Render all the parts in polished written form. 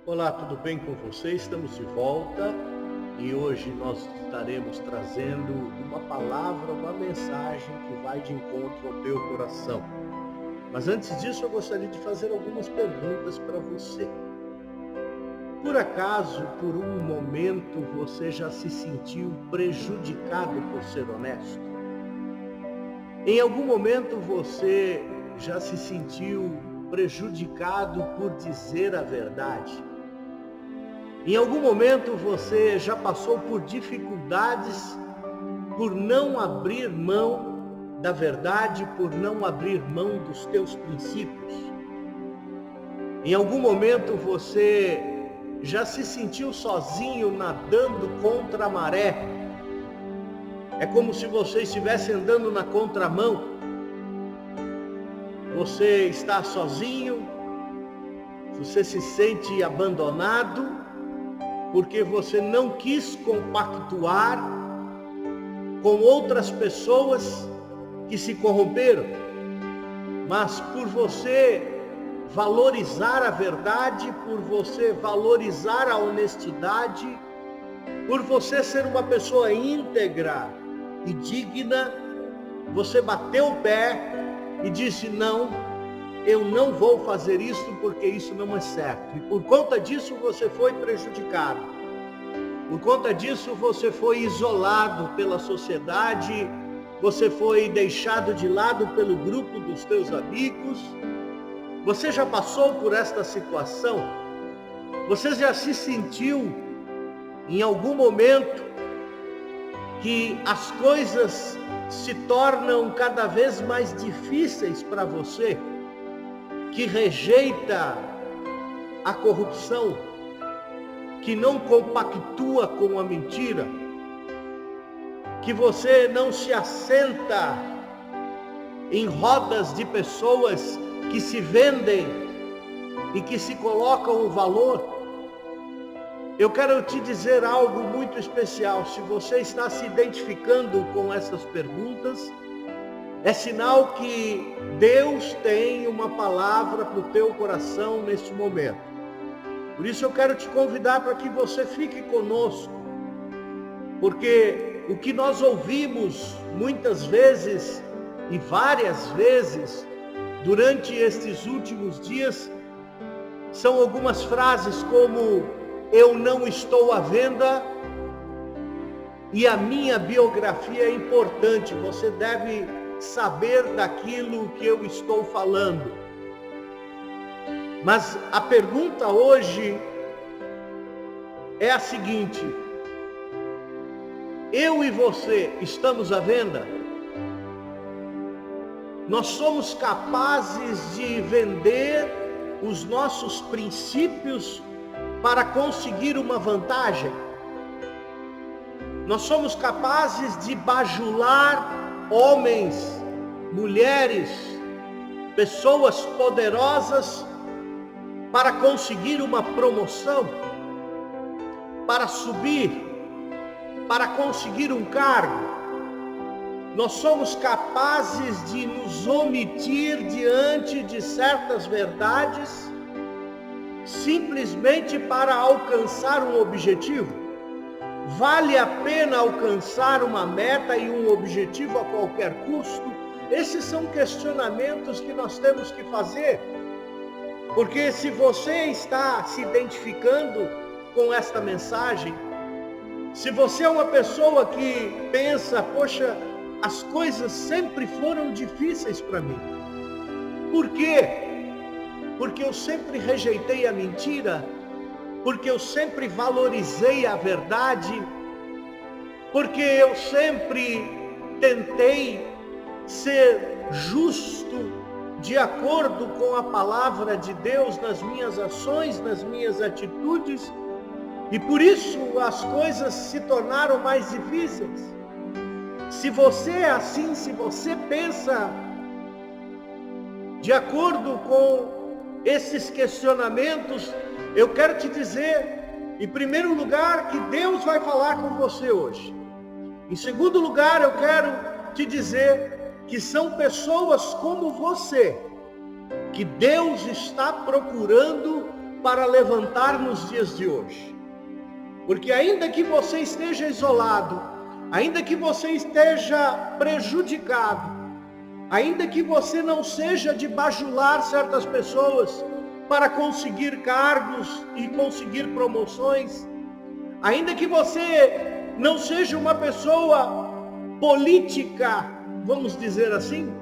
Olá, tudo bem com você? Estamos de volta e hoje nós estaremos trazendo uma palavra, uma mensagem que vai de encontro ao teu coração. Mas antes disso, eu gostaria de fazer algumas perguntas para você. Por acaso, por um momento, você já se sentiu prejudicado por ser honesto? Em algum momento você já se sentiu prejudicado por dizer a verdade? Em algum momento você já passou por dificuldades por não abrir mão da verdade, por não abrir mão dos teus princípios? Em algum momento você já se sentiu sozinho nadando contra a maré? É como se você estivesse andando na contramão. Você está sozinho, você se sente abandonado, porque você não quis compactuar com outras pessoas que se corromperam. Mas por você valorizar a verdade, por você valorizar a honestidade, por você ser uma pessoa íntegra e digna, você bateu o pé e disse: não, eu não vou fazer isso porque isso não é certo. E por conta disso você foi prejudicado. Por conta disso você foi isolado pela sociedade, você foi deixado de lado pelo grupo dos teus amigos. Você já passou por esta situação? Você já se sentiu em algum momento que as coisas se tornam cada vez mais difíceis para você? Que rejeita a corrupção, que não compactua com a mentira, que você não se assenta em rodas de pessoas que se vendem e que se colocam o valor. Eu quero te dizer algo muito especial. Se você está se identificando com essas perguntas, é sinal que Deus tem uma palavra para o teu coração neste momento. Por isso eu quero te convidar para que você fique conosco, porque o que nós ouvimos muitas vezes e várias vezes durante estes últimos dias são algumas frases como: eu não estou à venda e a minha biografia é importante, você deve saber daquilo que eu estou falando. Mas a pergunta hoje é a seguinte: eu e você estamos à venda? Nós somos capazes de vender os nossos princípios para conseguir uma vantagem? Nós somos capazes de bajular homens, mulheres, pessoas poderosas para conseguir uma promoção, para subir, para conseguir um cargo? Nós somos capazes de nos omitir diante de certas verdades simplesmente para alcançar um objetivo? Vale a pena alcançar uma meta e um objetivo a qualquer custo? Esses são questionamentos que nós temos que fazer. Porque se você está se identificando com esta mensagem, se você é uma pessoa que pensa: poxa, as coisas sempre foram difíceis para mim. Por quê? Porque eu sempre rejeitei a mentira, porque eu sempre valorizei a verdade, porque eu sempre tentei ser justo de acordo com a palavra de Deus nas minhas ações, nas minhas atitudes, e por isso as coisas se tornaram mais difíceis. Se você é assim, se você pensa de acordo com esses questionamentos, eu quero te dizer, em primeiro lugar, que Deus vai falar com você hoje. Em segundo lugar, eu quero te dizer que são pessoas como você que Deus está procurando para levantar nos dias de hoje. Porque ainda que você esteja isolado, ainda que você esteja prejudicado, ainda que você não seja de bajular certas pessoas para conseguir cargos e conseguir promoções, ainda que você não seja uma pessoa política, vamos dizer assim,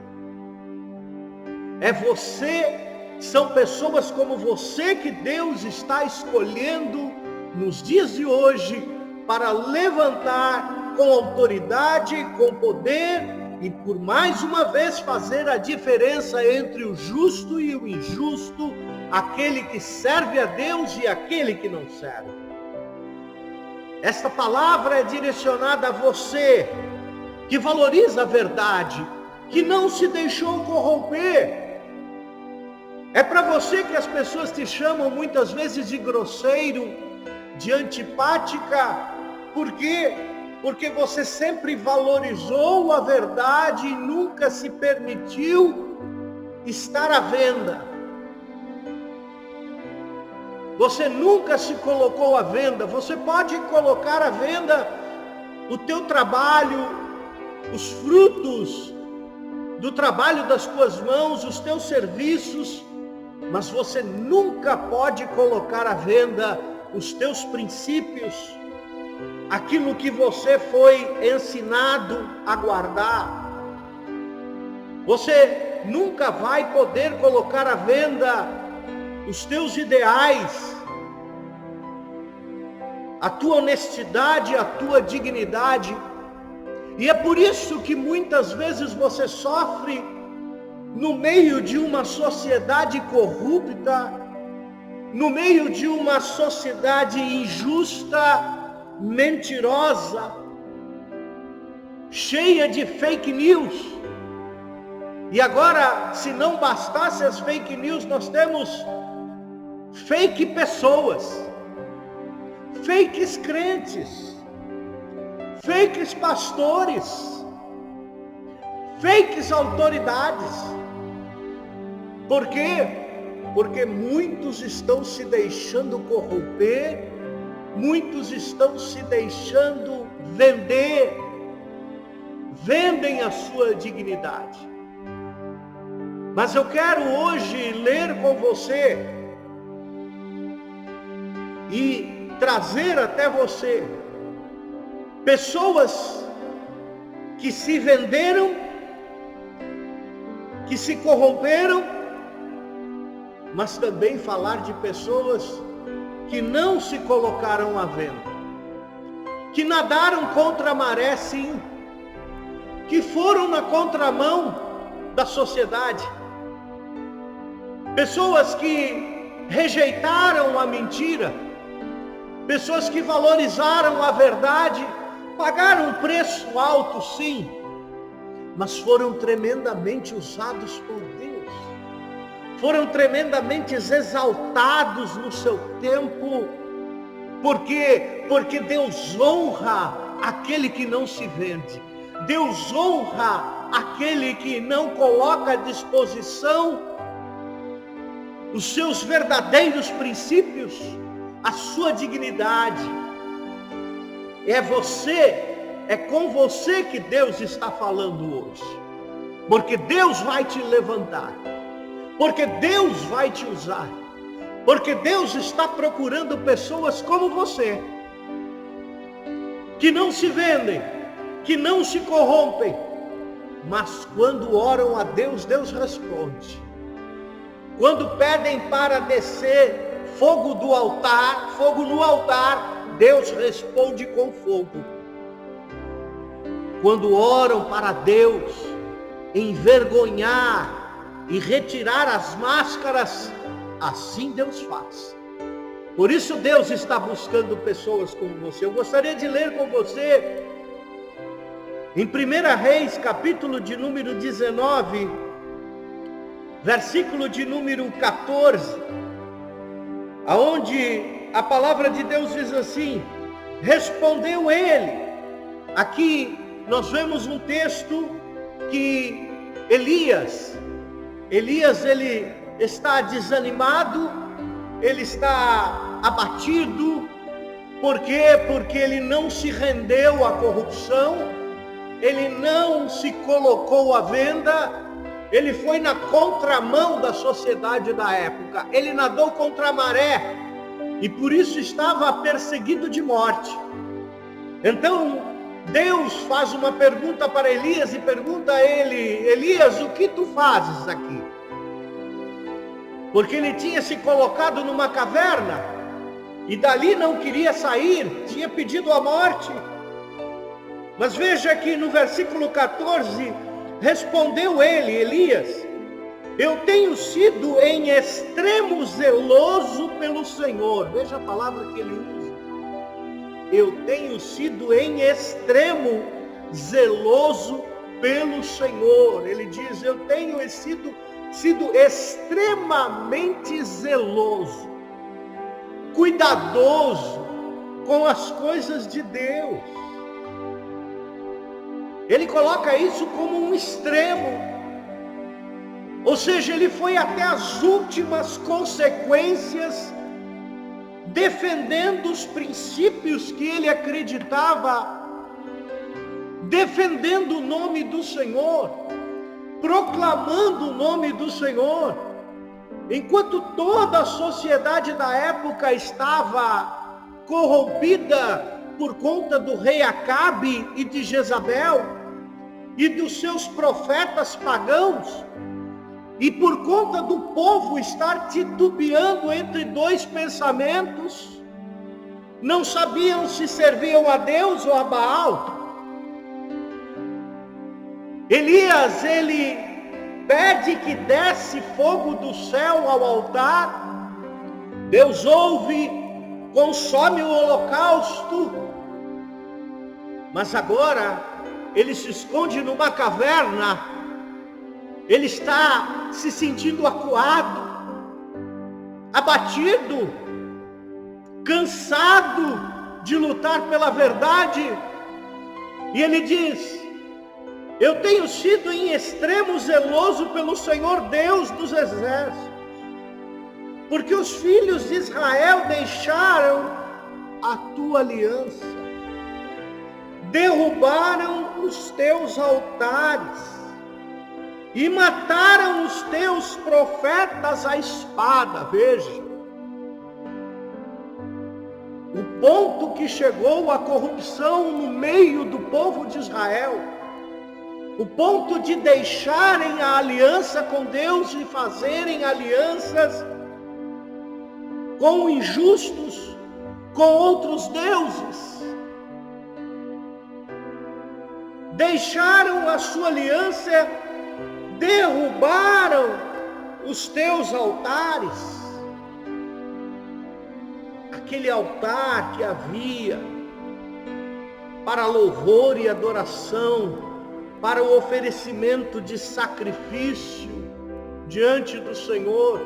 são pessoas como você que Deus está escolhendo nos dias de hoje para levantar com autoridade, com poder e por mais uma vez fazer a diferença entre o justo e o injusto, aquele que serve a Deus e aquele que não serve. Esta palavra é direcionada a você que valoriza a verdade, que não se deixou corromper. É para você que as pessoas te chamam muitas vezes de grosseiro, de antipática. Por quê? Porque você sempre valorizou a verdade e nunca se permitiu estar à venda. Você nunca se colocou à venda. Você pode colocar à venda o teu trabalho, os frutos do trabalho das tuas mãos, os teus serviços, mas você nunca pode colocar à venda os teus princípios, aquilo que você foi ensinado a guardar. Você nunca vai poder colocar à venda os teus ideais, a tua honestidade, a tua dignidade. E é por isso que muitas vezes você sofre no meio de uma sociedade corrupta, no meio de uma sociedade injusta, mentirosa, cheia de fake news. E agora, se não bastasse as fake news, nós temos fake pessoas, fakes crentes, fakes pastores, fakes autoridades. Por quê? Porque muitos estão se deixando corromper, muitos estão se deixando vender, vendem a sua dignidade. Mas eu quero hoje ler com você e trazer até você pessoas que se venderam, que se corromperam, mas também falar de pessoas que não se colocaram à venda, que nadaram contra a maré, sim, que foram na contramão da sociedade, pessoas que rejeitaram a mentira, pessoas que valorizaram a verdade, pagaram um preço alto, sim, mas foram tremendamente usados por Deus, foram tremendamente exaltados no seu tempo. Por quê? Porque Deus honra aquele que não se vende, Deus honra aquele que não coloca à disposição os seus verdadeiros princípios, a sua dignidade. É com você que Deus está falando hoje, porque Deus vai te levantar, porque Deus vai te usar, porque Deus está procurando pessoas como você, que não se vendem, que não se corrompem, mas quando oram a Deus, Deus responde. Quando pedem para descer fogo do altar, fogo no altar, Deus responde com fogo. Quando oram para Deus envergonhar e retirar as máscaras, assim Deus faz. Por isso Deus está buscando pessoas como você. Eu gostaria de ler com você em 1 Reis, capítulo de número 19, versículo de número 14, aonde a palavra de Deus diz assim: respondeu ele. Aqui nós vemos um texto que Elias ele está desanimado, ele está abatido. Por quê? Porque ele não se rendeu à corrupção, ele não se colocou à venda, ele foi na contramão da sociedade da época, ele nadou contra a maré e por isso estava perseguido de morte. Então Deus faz uma pergunta para Elias e pergunta a ele: Elias, o que tu fazes aqui? Porque ele tinha se colocado numa caverna e dali não queria sair, tinha pedido a morte. Mas veja que no versículo 14, respondeu ele, Elias: eu tenho sido em extremo zeloso pelo Senhor. Veja a palavra que ele usa. Eu tenho sido em extremo zeloso pelo Senhor. Ele diz: eu tenho sido extremamente zeloso, cuidadoso com as coisas de Deus. Ele coloca isso como um extremo, ou seja, ele foi até as últimas consequências, defendendo os princípios que ele acreditava, defendendo o nome do Senhor, proclamando o nome do Senhor. Enquanto toda a sociedade da época estava corrompida por conta do rei Acabe e de Jezabel e dos seus profetas pagãos, e por conta do povo estar titubeando entre dois pensamentos, não sabiam se serviam a Deus ou a Baal, Elias, ele pede que desce fogo do céu ao altar. Deus ouve, consome o holocausto, mas agora ele se esconde numa caverna. Ele está se sentindo acuado, abatido, cansado de lutar pela verdade. E ele diz: eu tenho sido em extremo zeloso pelo Senhor Deus dos exércitos, porque os filhos de Israel deixaram a tua aliança, derrubaram os teus altares e mataram os teus profetas à espada. Veja o ponto que chegou a corrupção no meio do povo de Israel, o ponto de deixarem a aliança com Deus e fazerem alianças com injustos, com outros deuses. Deixaram a sua aliança, derrubaram os teus altares. Aquele altar que havia para louvor e adoração, para o oferecimento de sacrifício diante do Senhor,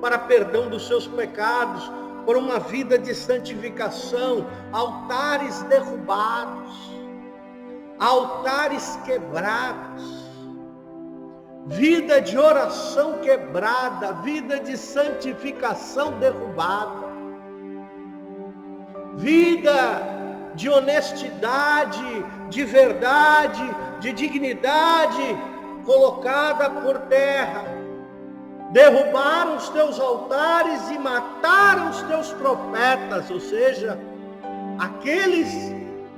para perdão dos seus pecados, por uma vida de santificação, altares derrubados, altares quebrados, vida de oração quebrada, vida de santificação derrubada, vida de honestidade, de verdade, de dignidade colocada por terra. Derrubaram os teus altares e mataram os teus profetas, ou seja, aqueles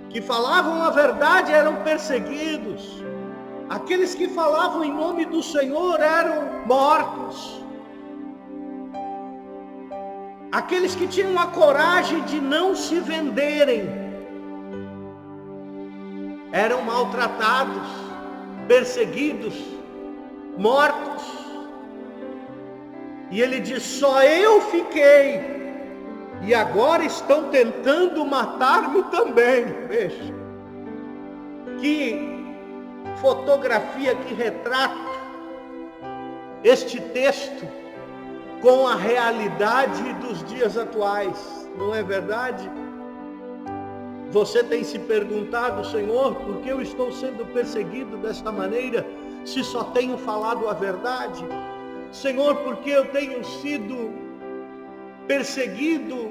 que falavam a verdade eram perseguidos, aqueles que falavam em nome do Senhor eram mortos, aqueles que tinham a coragem de não se venderem eram maltratados, perseguidos, mortos. E ele diz: só eu fiquei, e agora estão tentando matar-me também. Veja, que fotografia, que retrato este texto com a realidade dos dias atuais, não é verdade? Você tem se perguntado: Senhor, por que eu estou sendo perseguido desta maneira, se só tenho falado a verdade? Senhor, por que eu tenho sido perseguido,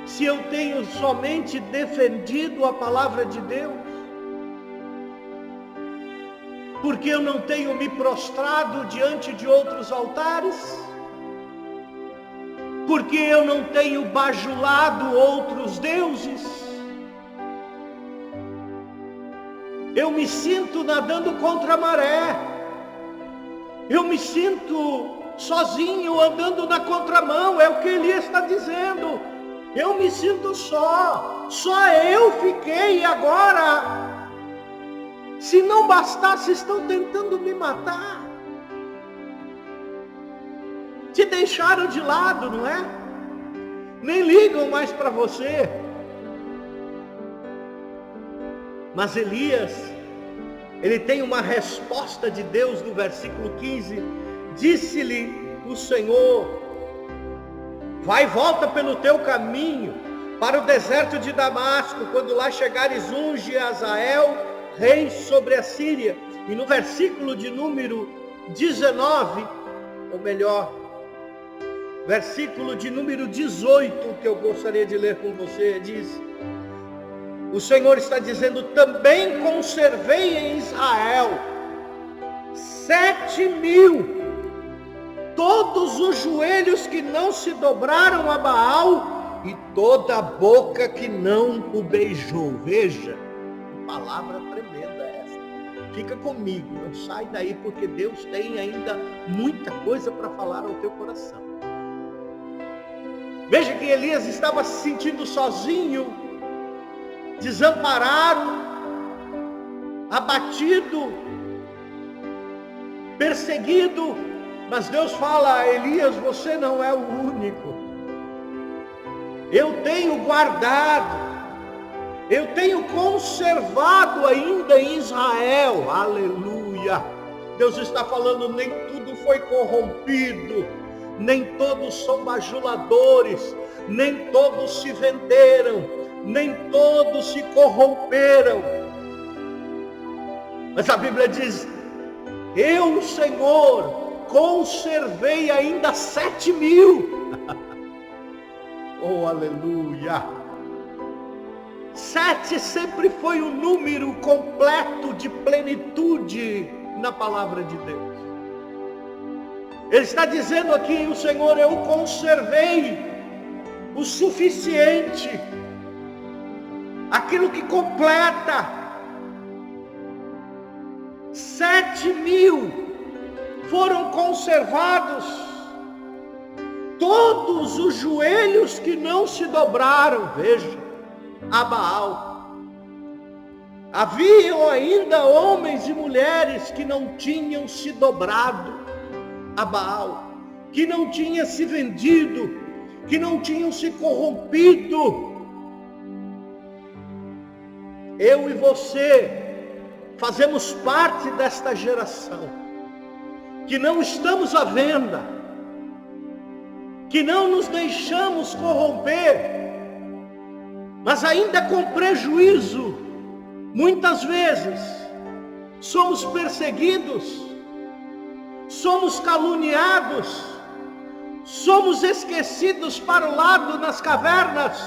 se eu tenho somente defendido a palavra de Deus? Porque eu não tenho me prostrado diante de outros altares? Porque eu não tenho bajulado outros deuses? Eu me sinto nadando contra a maré. Eu me sinto sozinho, andando na contramão. É o que Elias está dizendo. Eu me sinto só eu fiquei, e agora, se não bastasse, estão tentando me matar. Te deixaram de lado, não é? Nem ligam mais para você. Mas Elias, ele tem uma resposta de Deus no versículo 15. Disse-lhe o Senhor: vai e volta pelo teu caminho para o deserto de Damasco. Quando lá chegares, unge Azael rei sobre a Síria. E no versículo de número 19, ou melhor, versículo de número 18, que eu gostaria de ler com você, diz: o Senhor está dizendo: também conservei em Israel 7.000, todos os joelhos que não se dobraram a Baal e toda a boca que não o beijou. Veja, que palavra tremenda essa. Fica comigo, não sai daí, porque Deus tem ainda muita coisa para falar ao teu coração. Veja que Elias estava se sentindo sozinho, desamparado, abatido, perseguido. Mas Deus fala a Elias: você não é o único. Eu tenho guardado, eu tenho conservado ainda em Israel. Aleluia. Deus está falando: nem tudo foi corrompido, nem todos são bajuladores, nem todos se venderam, nem todos se corromperam. Mas a Bíblia diz: eu, Senhor, conservei ainda 7.000. Oh, aleluia. 7 sempre foi um número completo de plenitude na palavra de Deus. Ele está dizendo aqui: o Senhor, eu conservei o suficiente, aquilo que completa. 7.000 foram conservados, todos os joelhos que não se dobraram, veja, a Baal. Haviam ainda homens e mulheres que não tinham se dobrado a Baal, que não tinham se vendido, que não tinham se corrompido. Eu e você fazemos parte desta geração que não estamos à venda, que não nos deixamos corromper, mas ainda com prejuízo. Muitas vezes somos perseguidos, somos caluniados, somos esquecidos para o lado nas cavernas,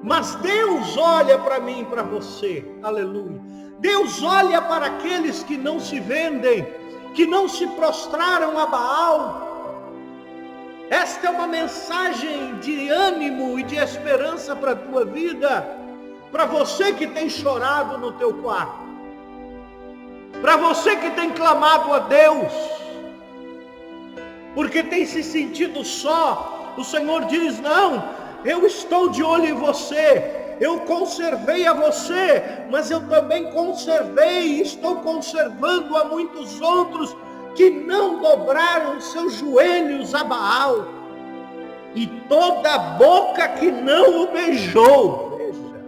mas Deus olha para mim e para você. Aleluia. Deus olha para aqueles que não se vendem, que não se prostraram a Baal. Esta é uma mensagem de ânimo e de esperança para a tua vida, para você que tem chorado no teu quarto, para você que tem clamado a Deus, porque tem se sentido só. O Senhor diz: não, eu estou de olho em você. Eu conservei a você, mas eu também conservei e estou conservando a muitos outros que não dobraram seus joelhos a Baal, e toda a boca que não o beijou, veja,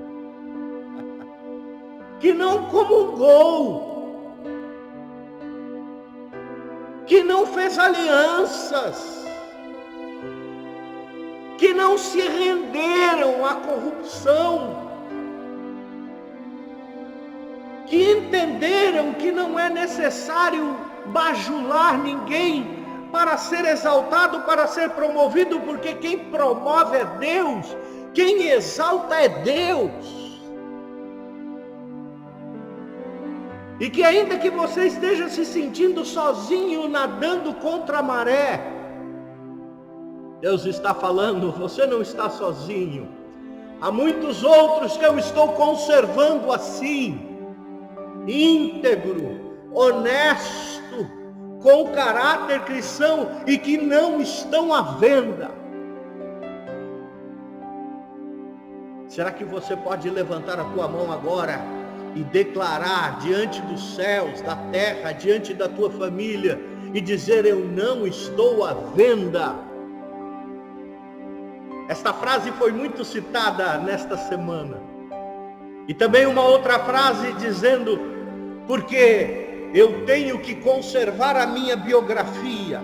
que não comungou, que não fez alianças, que não se renderam à corrupção, que entenderam que não é necessário bajular ninguém para ser exaltado, para ser promovido, porque quem promove é Deus, quem exalta é Deus. E que ainda que você esteja se sentindo sozinho, nadando contra a maré, Deus está falando, você não está sozinho. Há muitos outros que eu estou conservando assim, íntegro, honesto, com caráter cristão e que não estão à venda. Será que você pode levantar a tua mão agora e declarar diante dos céus, da terra, diante da tua família e dizer: eu não estou à venda? Esta frase foi muito citada nesta semana. E também uma outra frase dizendo: porque eu tenho que conservar a minha biografia.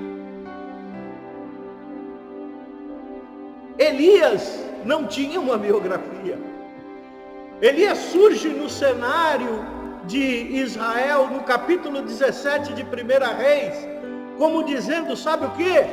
Elias não tinha uma biografia. Elias surge no cenário de Israel, no capítulo 17 de 1 Reis, como dizendo, sabe o quê?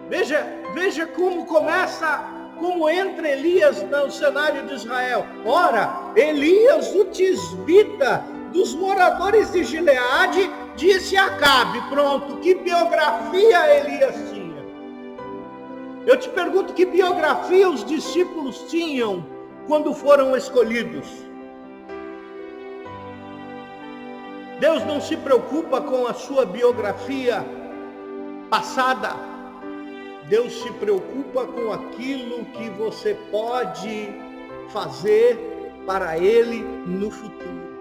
Veja como começa, como entra Elias no cenário de Israel. Ora, Elias, o tisbita, dos moradores de Gileade, disse a Acabe. Pronto, que biografia Elias tinha? Eu te pergunto, que biografia os discípulos tinham quando foram escolhidos? Deus não se preocupa com a sua biografia passada. Deus se preocupa com aquilo que você pode fazer para Ele no futuro.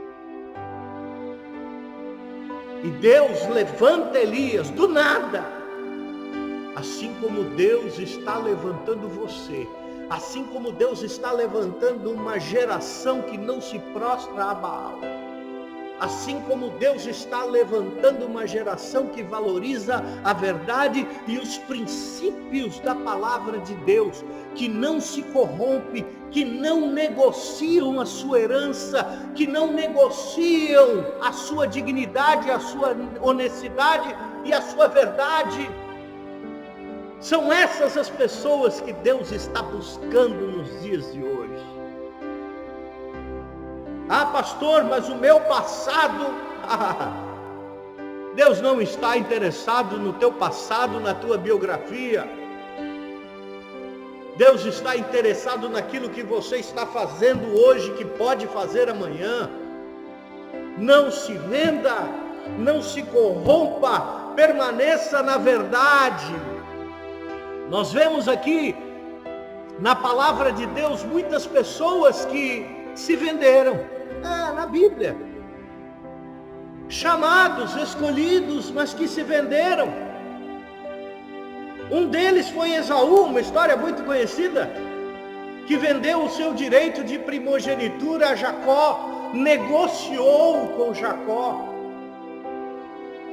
E Deus levanta Elias do nada, assim como Deus está levantando você, assim como Deus está levantando uma geração que não se prostra a Baal, assim como Deus está levantando uma geração que valoriza a verdade e os princípios da palavra de Deus, que não se corrompe, que não negociam a sua herança, que não negociam a sua dignidade, a sua honestidade e a sua verdade. São essas as pessoas que Deus está buscando nos dias de hoje. Ah, pastor, mas o meu passado... Deus não está interessado no teu passado, na tua biografia. Deus está interessado naquilo que você está fazendo hoje, que pode fazer amanhã. Não se venda, não se corrompa, permaneça na verdade. Nós vemos aqui, na palavra de Deus, muitas pessoas que se venderam. Na Bíblia. Chamados, escolhidos, mas que se venderam. Um deles foi Esaú, uma história muito conhecida, que vendeu o seu direito de primogenitura a Jacó, negociou com Jacó,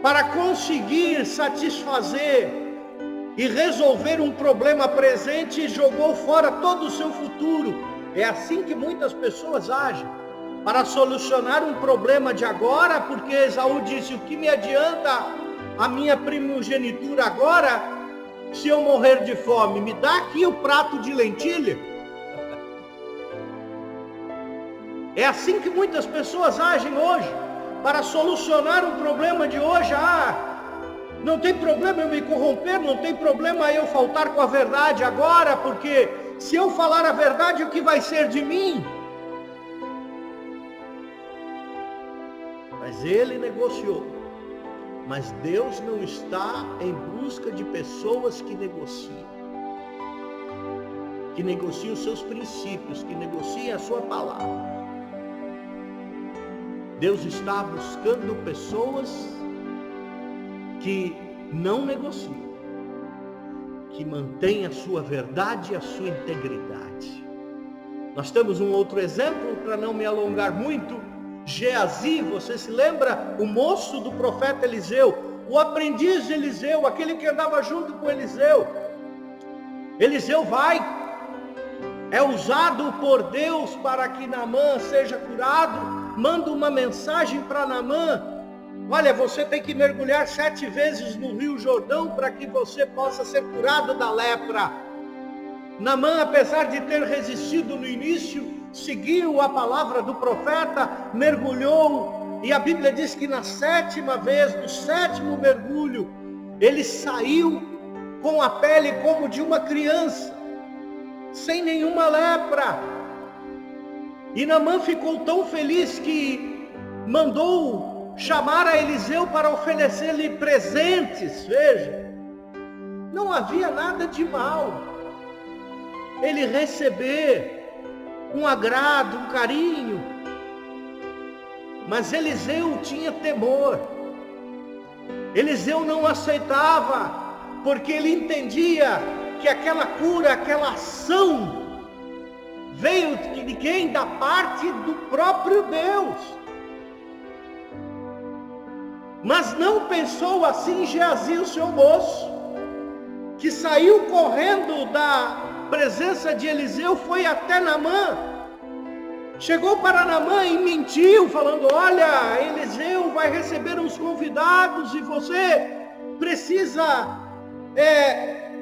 para conseguir satisfazer e resolver um problema presente, e jogou fora todo o seu futuro. É assim que muitas pessoas agem, para solucionar um problema de agora, porque Esaú disse: o que me adianta a minha primogenitura agora, se eu morrer de fome? Me dá aqui o prato de lentilha. É assim que muitas pessoas agem hoje, para solucionar um problema de hoje. Não tem problema eu me corromper, não tem problema eu faltar com a verdade agora, porque se eu falar a verdade, o que vai ser de mim? Mas ele negociou. Mas Deus não está em busca de pessoas que negociam os seus princípios, que negociam a sua palavra. Deus está buscando pessoas que não negociam, que mantêm a sua verdade e a sua integridade. Nós temos um outro exemplo, para não me alongar muito. Geazi, você se lembra? O moço do profeta Eliseu, o aprendiz de Eliseu, aquele que andava junto com Eliseu. Eliseu é usado por Deus para que Naamã seja curado, manda uma mensagem para Naamã, Olha, você tem que mergulhar 7 vezes no Rio Jordão para que você possa ser curado da lepra. Naamã, apesar de ter resistido no início, seguiu a palavra do profeta, mergulhou, e a Bíblia diz que na 7ª vez, no 7º mergulho, ele saiu com a pele como de uma criança, sem nenhuma lepra. E Naamã ficou tão feliz que mandou chamar a Eliseu para oferecer-lhe presentes. Veja, não havia nada de mal ele receber um agrado, um carinho, mas Eliseu tinha temor. Eliseu não aceitava, porque ele entendia que aquela cura, aquela ação veio de quem? Da parte do próprio Deus. Mas não pensou assim Geazi, o seu moço, que saiu correndo da presença de Eliseu, foi até Naamã, chegou para Naamã e mentiu, falando: olha, Eliseu vai receber uns convidados e você precisa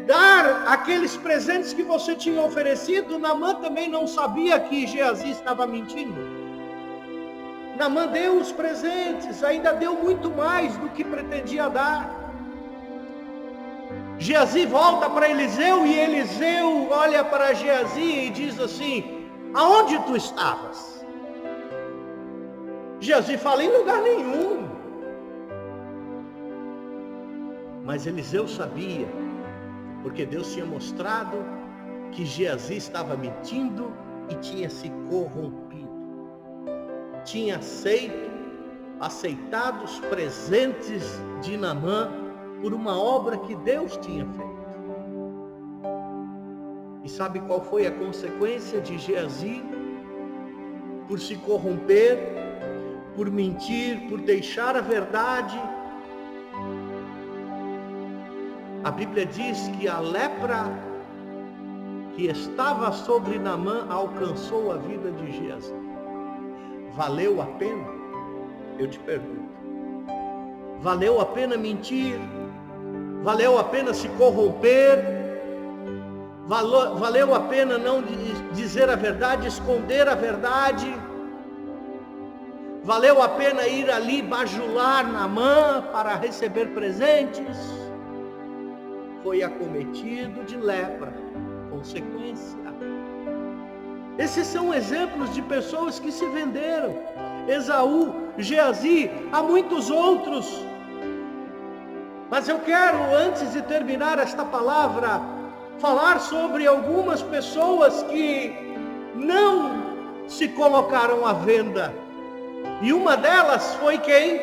dar aqueles presentes que você tinha oferecido. Naamã também não sabia que Geazi estava mentindo. Naamã deu os presentes, ainda deu muito mais do que pretendia dar. Geazi volta para Eliseu, e Eliseu olha para Geazi e diz assim: aonde tu estavas? Geazi fala: em lugar nenhum. Mas Eliseu sabia, porque Deus tinha mostrado que Geazi estava mentindo e tinha se corrompido. Tinha aceitado os presentes de Naamã por uma obra que Deus tinha feito. E sabe qual foi a consequência de Geazi? Por se corromper, por mentir, por deixar a verdade. A Bíblia diz que a lepra que estava sobre Naamã alcançou a vida de Geazi. Valeu a pena? Eu te pergunto. Valeu a pena mentir? Valeu a pena se corromper? Valeu a pena não dizer a verdade, esconder a verdade? Valeu a pena ir ali bajular Naamã para receber presentes? Foi acometido de lepra, consequência. Esses são exemplos de pessoas que se venderam. Esaú, Geazi, há muitos outros. Mas eu quero, antes de terminar esta palavra, falar sobre algumas pessoas que não se colocaram à venda. E uma delas foi quem?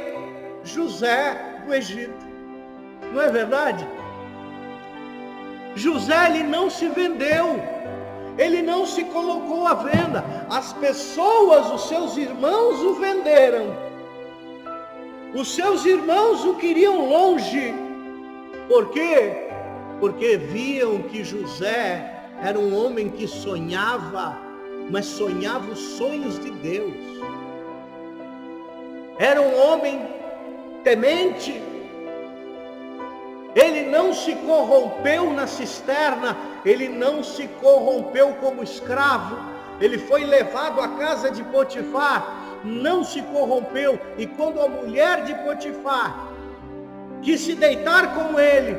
José do Egito. Não é verdade? José, ele não se vendeu. Ele não se colocou à venda. As pessoas, os seus irmãos, o venderam. Os seus irmãos o queriam longe. Por quê? Porque viam que José era um homem que sonhava, mas sonhava os sonhos de Deus. Era um homem temente. Ele não se corrompeu na cisterna, ele não se corrompeu como escravo, ele foi levado à casa de Potifar, não se corrompeu. E quando a mulher de Potifar quis se deitar com ele,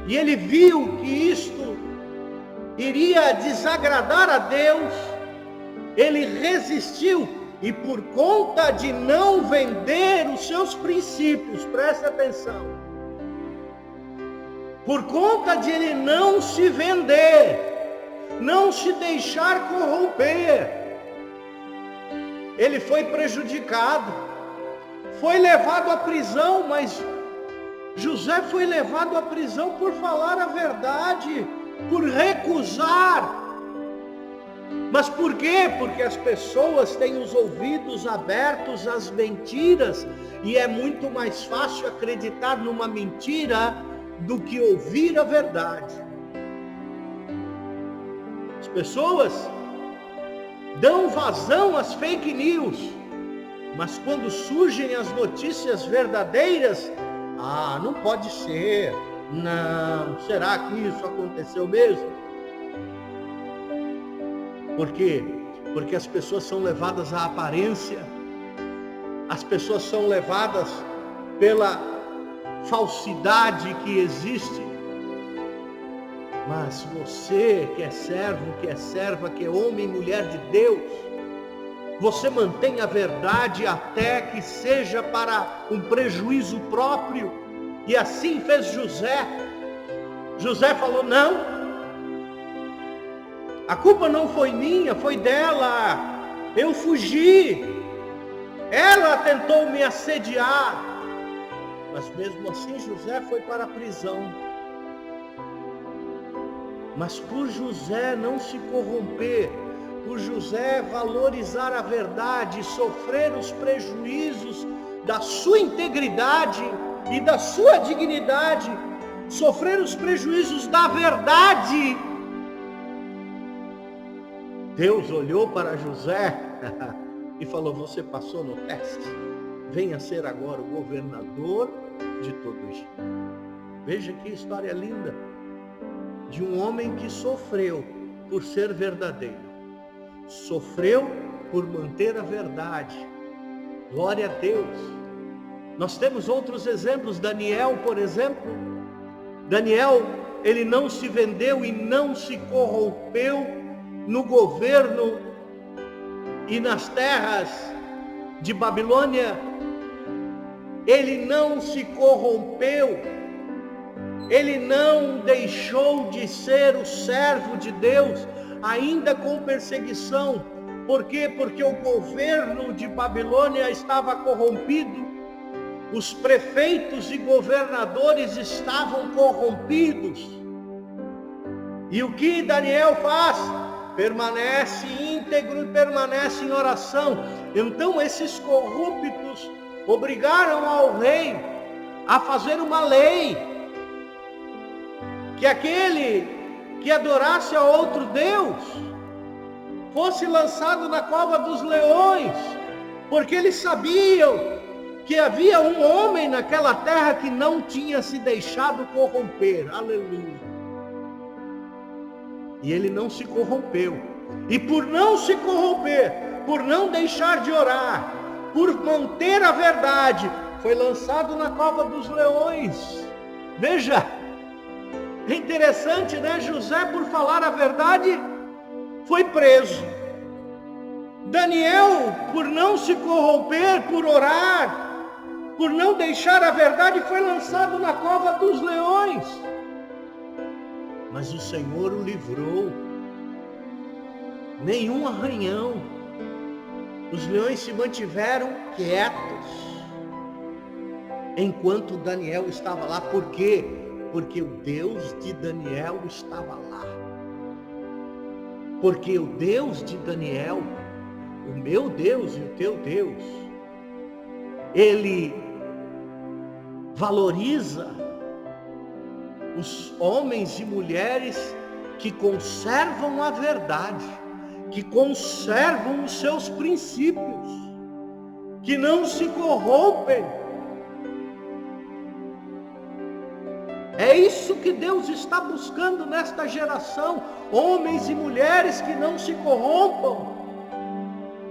e ele viu que isto iria desagradar a Deus, ele resistiu, e por conta de não vender os seus princípios, preste atenção, por conta de ele não se vender, não se deixar corromper, ele foi prejudicado, foi levado à prisão. Mas José foi levado à prisão por falar a verdade, por recusar. Mas por quê? Porque as pessoas têm os ouvidos abertos às mentiras, e é muito mais fácil acreditar numa mentira do que ouvir a verdade. As pessoas dão vazão às fake news. Mas quando surgem as notícias verdadeiras, não pode ser, não, será que isso aconteceu mesmo? Por quê? Porque as pessoas são levadas à aparência, as pessoas são levadas pela falsidade que existe. Mas você que é servo, que é serva, que é homem e mulher de Deus, você mantém a verdade até que seja para um prejuízo próprio. E assim fez José. José falou: não, a culpa não foi minha, foi dela. Eu fugi. Ela tentou me assediar. Mas mesmo assim José foi para a prisão. Mas por José não se corromper, por José valorizar a verdade, sofrer os prejuízos da sua integridade e da sua dignidade, sofrer os prejuízos da verdade, Deus olhou para José e falou: você passou no teste, venha ser agora o governador de todo o Egito. Veja que história linda, de um homem que sofreu por ser verdadeiro, sofreu por manter a verdade. Glória a Deus. Nós temos outros exemplos. Daniel, por exemplo. Daniel, ele não se vendeu e não se corrompeu no governo e nas terras de Babilônia. Ele não se corrompeu. Ele não deixou de ser o servo de Deus, ainda com perseguição. Por quê? Porque o governo de Babilônia estava corrompido, os prefeitos e governadores estavam corrompidos. E o que Daniel faz? Permanece íntegro e permanece em oração. Então esses corruptos obrigaram ao rei a fazer uma lei, que aquele que adorasse a outro Deus fosse lançado na cova dos leões, porque eles sabiam que havia um homem naquela terra que não tinha se deixado corromper. Aleluia. E ele não se corrompeu. E por não se corromper, por não deixar de orar, por manter a verdade, foi lançado na cova dos leões. Veja, é interessante, né? José, por falar a verdade, foi preso. Daniel, por não se corromper, por orar, por não deixar a verdade, foi lançado na cova dos leões. Mas o Senhor o livrou. Nenhum arranhão. Os leões se mantiveram quietos enquanto Daniel estava lá. Por quê? Porque o Deus de Daniel estava lá. Porque o Deus de Daniel, o meu Deus e o teu Deus, Ele valoriza os homens e mulheres que conservam a verdade, que conservam os seus princípios, que não se corrompem. É isso que Deus está buscando nesta geração, homens e mulheres que não se corrompam.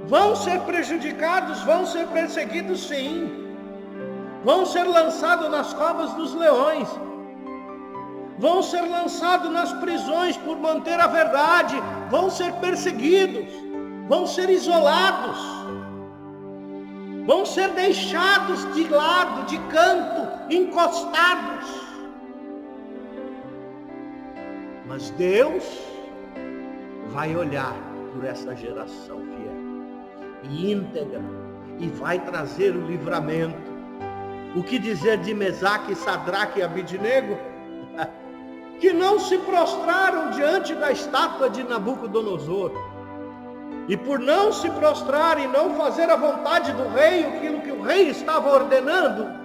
Vão ser prejudicados, vão ser perseguidos, sim. Vão ser lançados nas covas dos leões. Vão ser lançados nas prisões por manter a verdade. Vão ser perseguidos. Vão ser isolados. Vão ser deixados de lado, de canto, encostados. Mas Deus vai olhar por essa geração fiel e íntegra e vai trazer o livramento. O que dizer de Mesaque, Sadraque e Abidnego? Que não se prostraram diante da estátua de Nabucodonosor. E por não se prostrar e não fazer a vontade do rei, aquilo que o rei estava ordenando,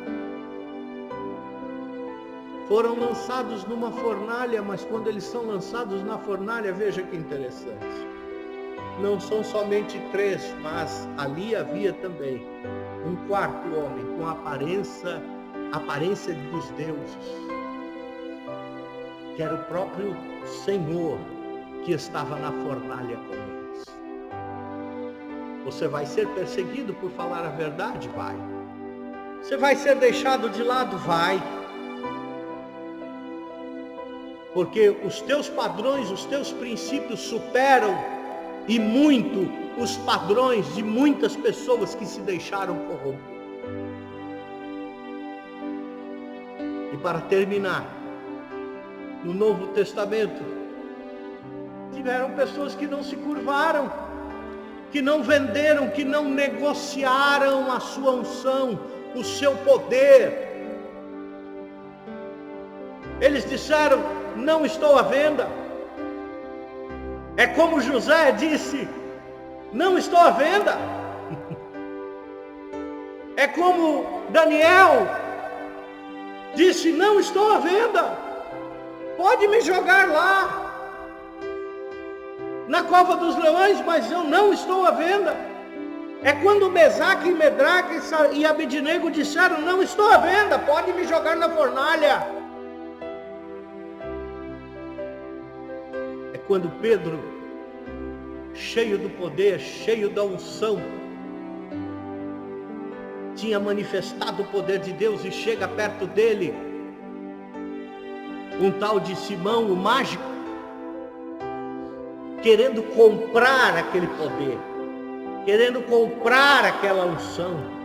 foram lançados numa fornalha. Mas quando eles são lançados na fornalha, veja que interessante. não são somente 3, mas ali havia também um quarto homem com a aparência dos deuses, que era o próprio Senhor que estava na fornalha com eles. Você vai ser perseguido por falar a verdade? Vai. Você vai ser deixado de lado? Vai. Porque os teus padrões, os teus princípios superam e muito os padrões de muitas pessoas que se deixaram corromper. E para terminar, no Novo Testamento, tiveram pessoas que não se curvaram, que não venderam, que não negociaram a sua unção, o seu poder. Eles disseram: não estou à venda. É como José disse: não estou à venda. É como Daniel disse: não estou à venda. Pode me jogar lá na cova dos leões, mas eu não estou à venda. É quando Mesaque e Medraque e Abednego disseram: não estou à venda, pode me jogar na fornalha. É quando Pedro, cheio do poder, cheio da unção, tinha manifestado o poder de Deus, e chega perto dele um tal de Simão, o mágico, querendo comprar aquele poder, querendo comprar aquela unção.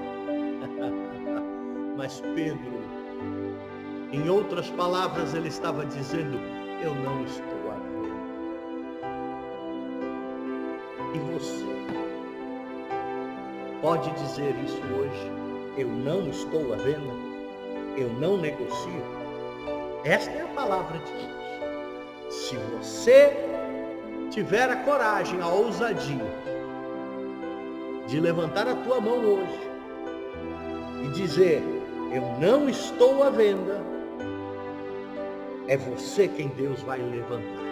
Mas Pedro, em outras palavras, ele estava dizendo: eu não estou à venda. E você pode dizer isso hoje? Eu não estou à venda? Eu não negocio? Esta é a palavra de Deus. Se você tiver a coragem, a ousadia de levantar a tua mão hoje e dizer: eu não estou à venda, é você quem Deus vai levantar,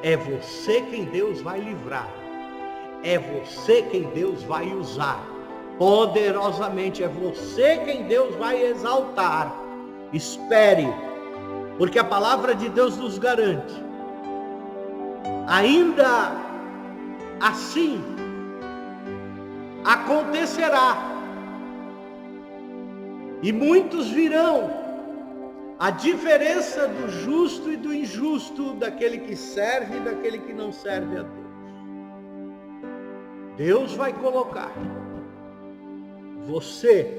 é você quem Deus vai livrar, é você quem Deus vai usar poderosamente, é você quem Deus vai exaltar. Espere, porque a palavra de Deus nos garante: ainda assim acontecerá, e muitos virão. A diferença do justo e do injusto, daquele que serve e daquele que não serve a Deus. Deus vai colocar você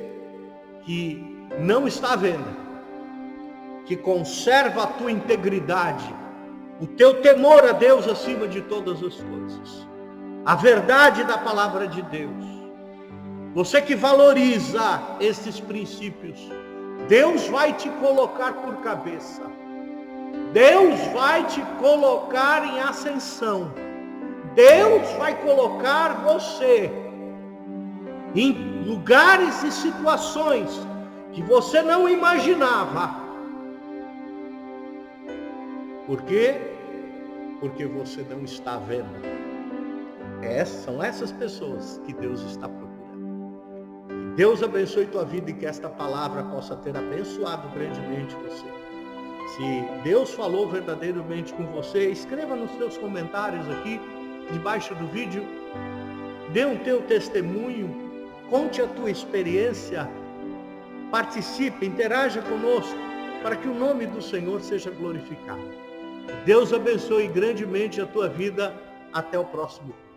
que não está vendo, que conserva a tua integridade, o teu temor a Deus acima de todas as coisas, a verdade da palavra de Deus, você que valoriza esses princípios, Deus vai te colocar por cabeça, Deus vai te colocar em ascensão, Deus vai colocar você em lugares e situações que você não imaginava. Por quê? Porque você não está vendo. São essas pessoas que Deus está procurando. Que Deus abençoe tua vida e que esta palavra possa ter abençoado grandemente você. Se Deus falou verdadeiramente com você, escreva nos seus comentários aqui, debaixo do vídeo. Dê um teu testemunho, conte a tua experiência, participe, interaja conosco, para que o nome do Senhor seja glorificado. Deus abençoe grandemente a tua vida. Até o próximo vídeo.